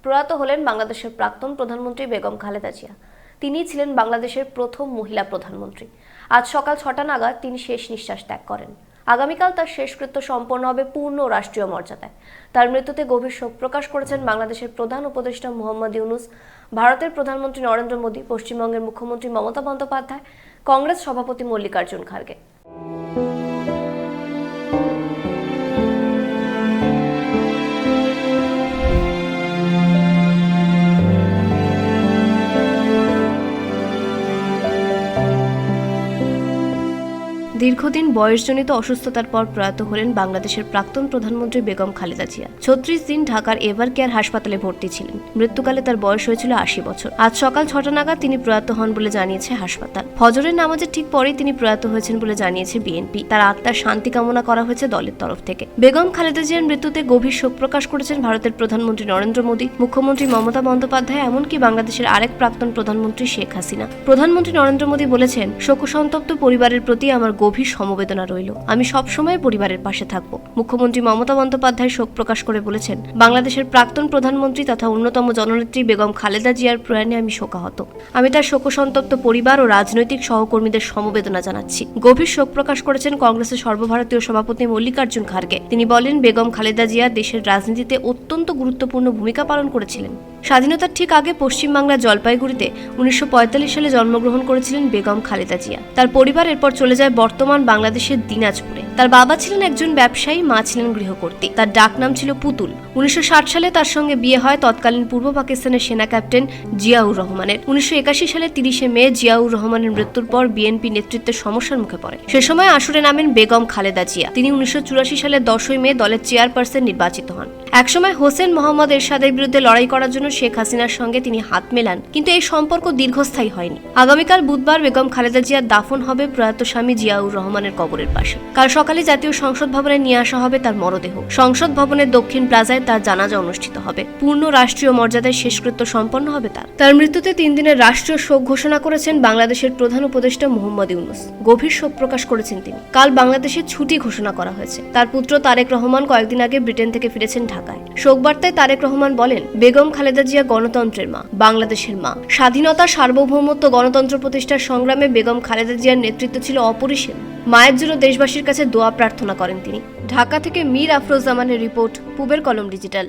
প্রয়াত হলেন বাংলাদেশের প্রাক্তন প্রধানমন্ত্রী বেগম খালেদা জিয়া। তিনিই ছিলেন বাংলাদেশের প্রথম মহিলা প্রধানমন্ত্রী। আজ সকাল 6টা নাগাদ তিনি শেষ নিঃশ্বাস ত্যাগ করেন। আগামীকাল তার শেষকৃত্য সম্পন্ন হবে পূর্ণ রাষ্ট্রীয় মর্যাদায়। তার মৃত্যুতে গভীর শোক প্রকাশ করেছেন বাংলাদেশের প্রধান উপদেষ্টা মোহাম্মদ ইউনূস, ভারতের প্রধানমন্ত্রী নরেন্দ্র মোদী, পশ্চিমবঙ্গের মুখ্যমন্ত্রী মমতা বন্দ্যোপাধ্যায়, কংগ্রেস সভাপতি মল্লিকার্জুন খার্গে। দীর্ঘদিন বয়সজনিত অসুস্থতার পর প্রয়াত হলেন বাংলাদেশের প্রাক্তন প্রধানমন্ত্রী বেগম খালেদা জিয়া। 36 দিন ঢাকার এভার কেয়ার হাসপাতালে ভর্তি ছিলেন। মৃত্যুকালে তার বয়স হয়েছিল 80 বছর। আজ সকাল 6টা নাগাদ তিনি প্রয়াত হন বলে জানিয়েছে হাসপাতাল। ফজরের নামাজের ঠিক পরেই তিনি প্রয়াত হয়েছেন বলে জানিয়েছে বিএনপি। তার আত্মার শান্তি কামনা করা হয়েছে দলের তরফ থেকে। বেগম খালেদা জিয়ার মৃত্যুতে গভীর শোক প্রকাশ করেছেন ভারতের প্রধানমন্ত্রী নরেন্দ্র মোদী, মুখ্যমন্ত্রী মমতা বন্দ্যোপাধ্যায়, এমনকি বাংলাদেশের আরেক প্রাক্তন প্রধানমন্ত্রী শেখ হাসিনা। প্রধানমন্ত্রী নরেন্দ্র মোদী বলেছেন, শোকসন্তপ্ত পরিবারের প্রতি আমার গভীর সমবেদনা রইল। আমি সবসময় পরিবারের পাশে থাকব। মুখ্যমন্ত্রী মমতা বন্দ্যোপাধ্যায় শোক প্রকাশ করে বলেছেন, বাংলাদেশের প্রাক্তন প্রধানমন্ত্রী তথা অন্যতম জননেত্রী বেগম খালেদা জিয়ার প্রয়াণে আমি শোকাহত। আমি তার শোকসন্তপ্ত পরিবার ও রাজনৈতিক সহকর্মীদের সমবেদনা জানাচ্ছি। গভীর শোক প্রকাশ করেছেন কংগ্রেসের সর্বভারতীয় সভাপতি মল্লিকার্জুন খার্গে। তিনি বলেন, বেগম খালেদা জিয়া দেশের রাজনীতিতে অত্যন্ত গুরুত্বপূর্ণ ভূমিকা পালন করেছিলেন। স্বাধীনতার ঠিক আগে পশ্চিমবাংলার জলপাইগুড়িতে 1945 সালে জন্মগ্রহণ করেছিলেন বেগম খালেদা জিয়া। তার পরিবার এরপর চলে যায় বর্তমান বাংলাদেশের দিনাজপুরে। তার বাবা ছিলেন একজন ব্যবসায়ী, মা ছিলেন গৃহকর্ত্রী। তার ডাক নাম ছিল পুতুল। 1960 সালে তার সঙ্গে বিয়ে হয় তৎকালীন পূর্ব পাকিস্তানের সেনা ক্যাপ্টেন জিয়াউর রহমানের। 1981 সালের 30 মে জিয়াউর রহমানের মৃত্যুর পর বিএনপি নেতৃত্বের সমস্যার মুখে পড়ে। সে সময় আসরে নামেন বেগম খালেদা জিয়া। তিনি 1984 সালের 10 মে দলের চেয়ারপারসন নির্বাচিত হন। একসময় হোসেন মোহাম্মদ এরশাদের বিরুদ্ধে লড়াই করার জন্য শেখ হাসিনার সঙ্গে তিনি হাত মেলান, কিন্তু এই সম্পর্ক দীর্ঘস্থায়ী হয়নি। আগামীকাল বুধবার বেগম খালেদা জিয়ার দাফন হবে প্রয়াত স্বামী জিয়াউর রহমানের কবরের পাশে। কাল সকালে জাতীয় সংসদ ভবনে নিয়ে আসা হবে তার মরদেহ। সংসদ ভবনের দক্ষিণ প্লাজায় তার জানাজা অনুষ্ঠিত হবে। পূর্ণ রাষ্ট্রীয় মর্যাদায় শেষকৃত্য সম্পন্ন হবে তার মৃত্যুতে 3 দিনের রাষ্ট্রীয় শোক ঘোষণা করেছেন বাংলাদেশের প্রধান উপদেষ্টা মোহাম্মদ ইউনূস। গভীর শোক প্রকাশ করেছেন তিনি। কাল বাংলাদেশের ছুটি ঘোষণা করা হয়েছে। তার পুত্র তারেক রহমান কয়েকদিন আগে ব্রিটেন থেকে ফিরেছেন ঢাকায়। শোকবার্তায় তারেক রহমান বলেন, বেগম খালেদা জিয়া গণতন্ত্রের মা, বাংলাদেশের মা। স্বাধীনতা, সার্বভৌমত্ব, গণতন্ত্র প্রতিষ্ঠার সংগ্রামে বেগম খালেদা জিয়ার নেতৃত্ব ছিল অপরিসীম। মায়ের জন্য দেশবাসীর কাছে দোয়া প্রার্থনা করেন তিনি। ঢাকা থেকে মীর আফরোজ জামানের রিপোর্ট, পূবের কলম ডিজিটাল।